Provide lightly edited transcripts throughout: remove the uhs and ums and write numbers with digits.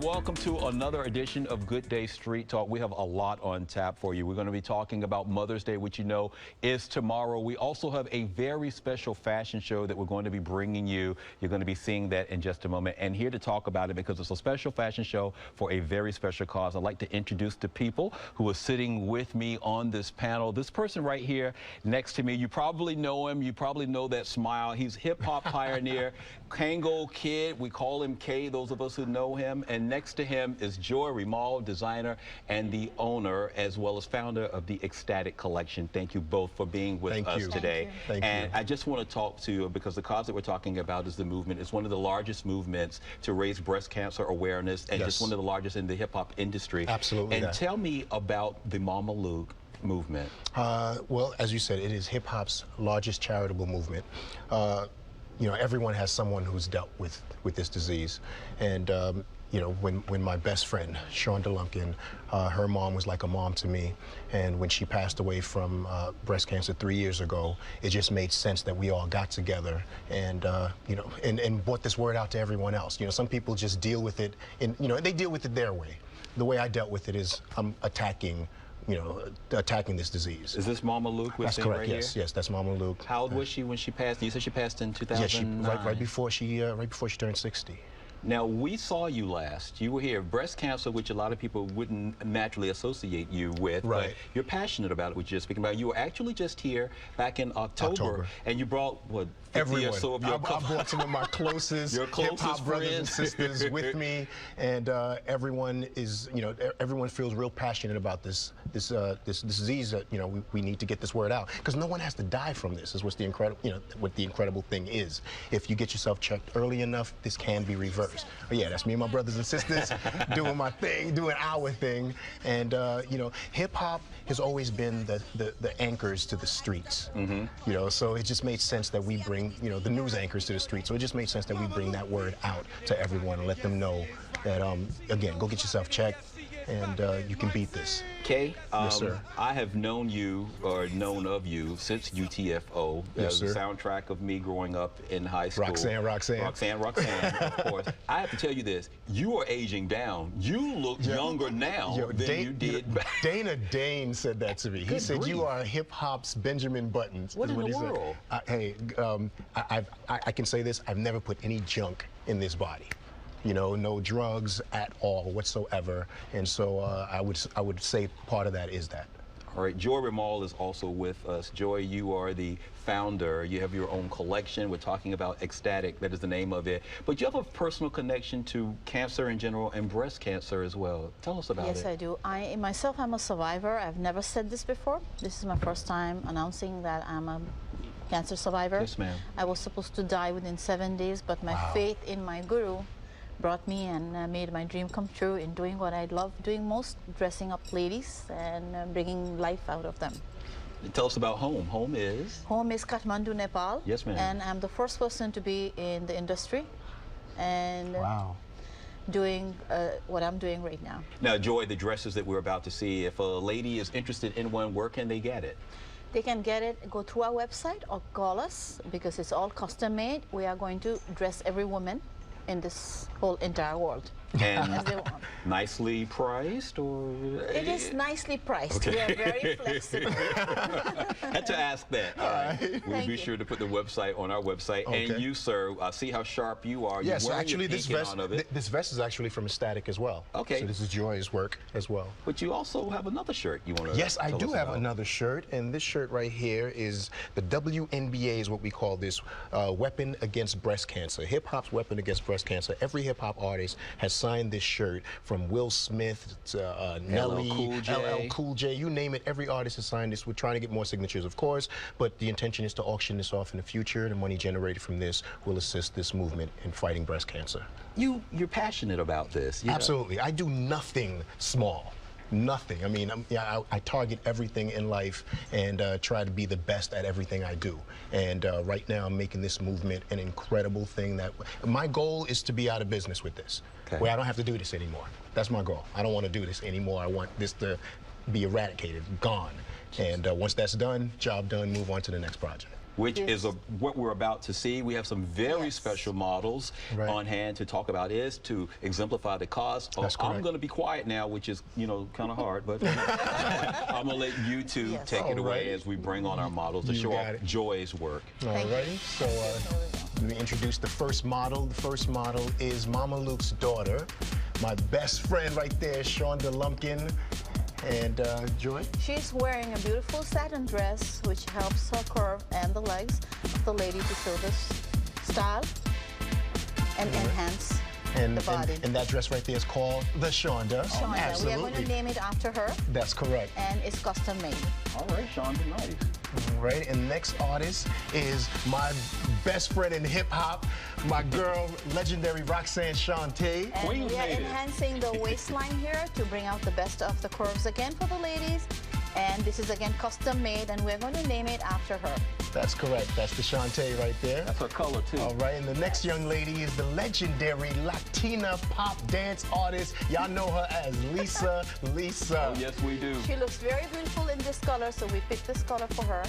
welcome to another edition of Good Day Street Talk. We have a lot on tap for you. We're going to be talking about Mother's Day, which you know is tomorrow. We also have a very special fashion show that we're going to be bringing you. You're going to be seeing that in just a moment. And here to talk about it, because it's a special fashion show for a very special cause, I'd like to introduce the people who are sitting with me on this panel. This person right here next to me, you probably know him. You probably know that smile. He's hip-hop pioneer, Kango Kid. We call him K, those of us who know him. And next to him is Joy Rimal, designer and the owner, as well as founder of the Xtatic Collection. Thank you both for being with us today. Thank you. I just want to talk to you because the cause that we're talking about is the movement. It's one of the largest movements to raise breast cancer awareness, and just one of the largest in the hip-hop industry. Absolutely. And tell me about the Mama Luke movement. Well, as you said, it is hip-hop's largest charitable movement. You know, everyone has someone who's dealt with this disease, and you know, when my best friend, Sean DeLunkin, her mom was like a mom to me, and when she passed away from breast cancer 3 years ago, it just made sense that we all got together and, you know, and brought this word out to everyone else. You know, some people just deal with it, you know, they deal with it their way. The way I dealt with it is I'm attacking this disease. Is this Mama Luke? That's correct. Right yes, here? Yes, that's Mama Luke. How old was she when she passed? You said she passed in 2009. Yeah, right before she turned 60. Now, we saw you last. You were here. Breast cancer, which a lot of people wouldn't naturally associate you with, right. But you're passionate about it, which you're speaking about. You were actually just here back in October. And you brought, what, 50 or so of your... I brought some of my closest hip-hop brothers and sisters with me, and everyone is, you know, everyone feels real passionate about this disease that, you know, we need to get this word out, because no one has to die from this, is what's the incredible, you know, what the incredible thing is. If you get yourself checked early enough, this can be reversed. But yeah, that's me and my brothers and sisters doing my thing, doing our thing. And you know, hip hop has always been the anchors to the streets. You know, so it just made sense that we bring, you know, the news anchors to the streets. So it just made sense that we bring that word out to everyone and let them know that, again, go get yourself checked, and you can beat this. Kay, yes, sir. I have known you, or known of you, since UTFO. Yes, the sir. soundtrack of me growing up in high school. Roxanne. Roxanne, of course. I have to tell you this, you are aging down. You look younger now than you did back. Dana Dane said that to me. He said, grief. you are hip-hop's Benjamin Buttons. What in the world? Hey, I can say this, I've never put any junk in this body. You know, no drugs at all whatsoever, and so I would say part of that is that. All right, Joy Rimal is also with us. Joy, you are the founder. You have your own collection. We're talking about Xtatic, that is the name of it. But you have a personal connection to cancer in general and breast cancer as well. Tell us about it. Yes, I do. I myself, I'm a survivor. I've never said this before. This is my first time announcing that I'm a cancer survivor. Yes, ma'am. I was supposed to die within 7 days, but my faith in my guru brought me and made my dream come true in doing what I love doing most, dressing up ladies and bringing life out of them. Tell us about home. Home is? Home is Kathmandu, Nepal. Yes, ma'am. And I'm the first person to be in the industry and doing what I'm doing right now. Now, Joy, the dresses that we're about to see, if a lady is interested in one, where can they get it? They can get it, go through our website or call us, because it's all custom made. We are going to dress every woman in this whole entire world. And as they want. Nicely priced, or? It is nicely priced. Okay. We are very flexible. Had to ask that. All right. We'll be sure to put the website on our website. Okay. And you, sir, see how sharp you are. Yes, You're actually, this vest is actually from Xtatic as well. Okay. So this is Joy's work as well. But you also have another shirt you want to Yes, I do have about. another shirt, and this shirt right here is the WNBA is what we call this, weapon against breast cancer. Hip-hop's weapon against breast cancer. Every hip-hop artist has signed this shirt, from Will Smith to Nelly, LL Cool J, you name it, every artist has signed this. We're trying to get more signatures, of course, but the intention is to auction this off in the future. The money generated from this will assist this movement in fighting breast cancer. You're passionate about this. Absolutely. I do nothing small. Nothing. I mean, I target everything in life and try to be the best at everything I do. And right now I'm making this movement an incredible thing. That my goal is to be out of business with this, where I don't have to do this anymore. That's my goal. I don't want to do this anymore. I want this to be eradicated, gone. And once that's done, job done, move on to the next project. which is what we're about to see. We have some very special models on hand to talk about to exemplify the cause. I'm going to be quiet now, which is, you know, kind of hard, but I'm going to let you two take it away as we bring on our models to show off Joy's work. Alrighty, so let me introduce the first model. The first model is Mama Luke's daughter, my best friend right there, Shonda Lumpkin. And Joy? She's wearing a beautiful satin dress, which helps her curve and the legs of the lady to show the style and enhance the body. And that dress right there is called the Shonda. Shonda. Absolutely. We are going to name it after her. That's correct. And it's custom made. All right, Shonda, nice. All right, and the next artist is my best friend in hip-hop, my girl, legendary Roxanne Shante. And we are enhancing the waistline here to bring out the best of the curves again for the ladies. And this is again custom made, and we're going to name it after her. That's correct. That's the Shante right there. That's her color, too. All right, and the next young lady is the legendary Latina pop dance artist. Y'all know her as Lisa. Oh, yes, we do. She looks very beautiful in this color, so we picked this color for her.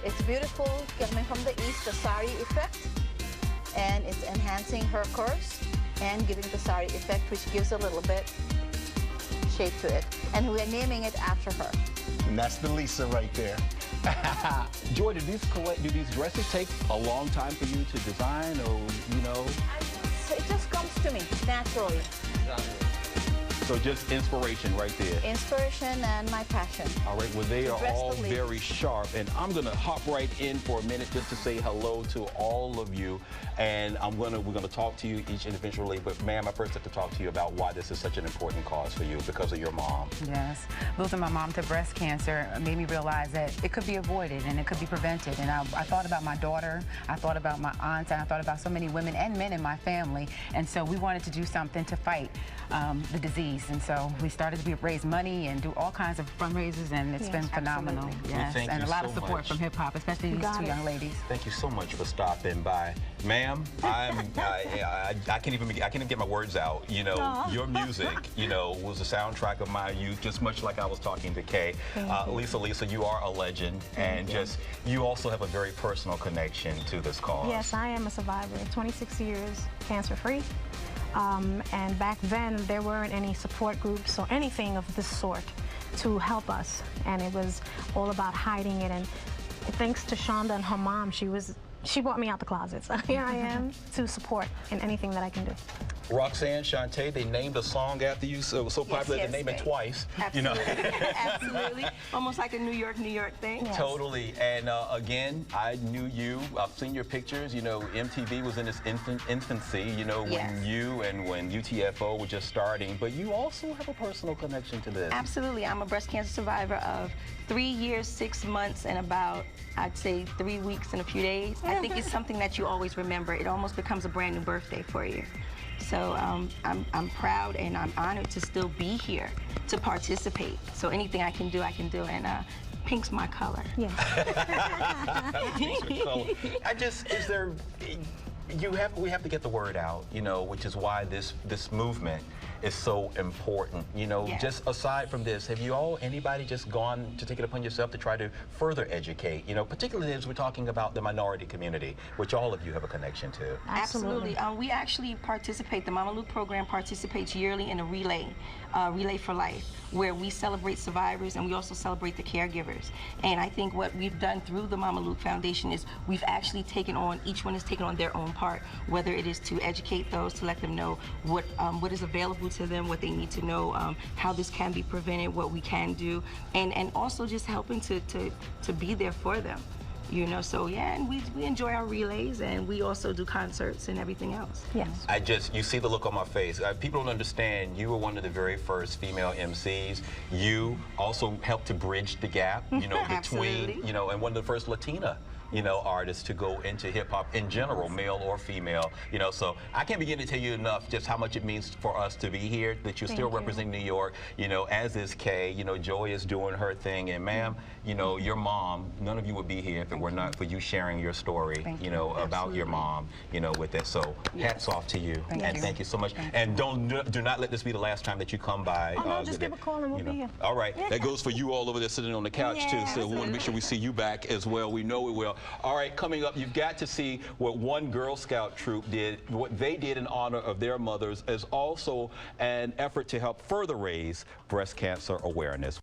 It's beautiful, coming from the east, the sari effect, and it's enhancing her curves and giving the sari effect, which gives a little bit shape to it. And we're naming it after her. And that's the Lisa right there. Joy, do these dresses take a long time for you to design, or, you know? It just comes to me naturally. So just inspiration right there. Inspiration and my passion. All right, well, they are all very sharp, and I'm gonna hop right in for a minute just to say hello to all of you, and we're gonna talk to you each individually, but ma'am, I first have to talk to you about why this is such an important cause for you, because of your mom. Yes, losing my mom to breast cancer made me realize that it could be avoided and it could be prevented, and I thought about my daughter, I thought about my aunts, and I thought about so many women and men in my family, and so we wanted to do something to fight the disease. And so we started to raise money and do all kinds of fundraisers, and it's been phenomenal. Absolutely. Yes, well, and a lot of support from hip hop, especially these two young ladies. Thank you so much for stopping by, ma'am. I can't even get my words out. You know, your music, you know, was the soundtrack of my youth. Just much like I was talking to Kay. Lisa, you are a legend, and you also have a very personal connection to this cause. Yes, I am a survivor. 26 years cancer-free. And back then, there weren't any support groups or anything of this sort to help us. And it was all about hiding it. And thanks to Shonda and her mom, she brought me out the closet. So here I am to support in anything that I can do. Roxanne, Shante, they named a song after you, so popular they named it twice. Absolutely. You know? Absolutely. Almost like a New York thing. Yes. Totally. And again, I knew you. I've seen your pictures. You know, MTV was in its infancy, you know, when you and when UTFO were just starting. But you also have a personal connection to this. Absolutely. I'm a breast cancer survivor of 3 years, 6 months, and about, I'd say, 3 weeks and a few days. I think it's something that you always remember. It almost becomes a brand new birthday for you. So I'm proud and I'm honored to still be here to participate. So anything I can do, and pink's my color. Yeah. We have to get the word out, you know, which is why this movement is so important. You know, just aside from this, have anybody just gone to take it upon yourself to try to further educate, you know, particularly as we're talking about the minority community, which all of you have a connection to? Absolutely. We actually participate, the Mama Luke program participates yearly in a relay for life, where we celebrate survivors and we also celebrate the caregivers. And I think what we've done through the Mama Luke Foundation is we've actually each one has taken on their own part, whether it is to educate those, to let them know what is available to them, what they need to know, how this can be prevented, what we can do, and also just helping to be there for them. You know, so yeah, and we enjoy our relays, and we also do concerts and everything else. Yes. You see the look on my face. People don't understand, you were one of the very first female MCs. You also helped to bridge the gap, you know, between, you know, and one of the first Latina, you know, artists to go into hip hop in general, male or female, you know, so I can't begin to tell you enough just how much it means for us to be here, that you're still representing New York, you know, as is Kay, you know, Joy is doing her thing, and ma'am, you know, your mom, none of you would be here if it were not for you sharing your story, you know, about your mom, you know, with this, so hats off to you, thank you so much, and do not let this be the last time that you come by. Oh, no, just give a call and we'll be here. All right, that goes for you all over there sitting on the couch too, so we want to make sure we see you back as well. We know we will. All right, coming up, you've got to see what one Girl Scout troop did, what they did in honor of their mothers, as also an effort to help further raise breast cancer awareness.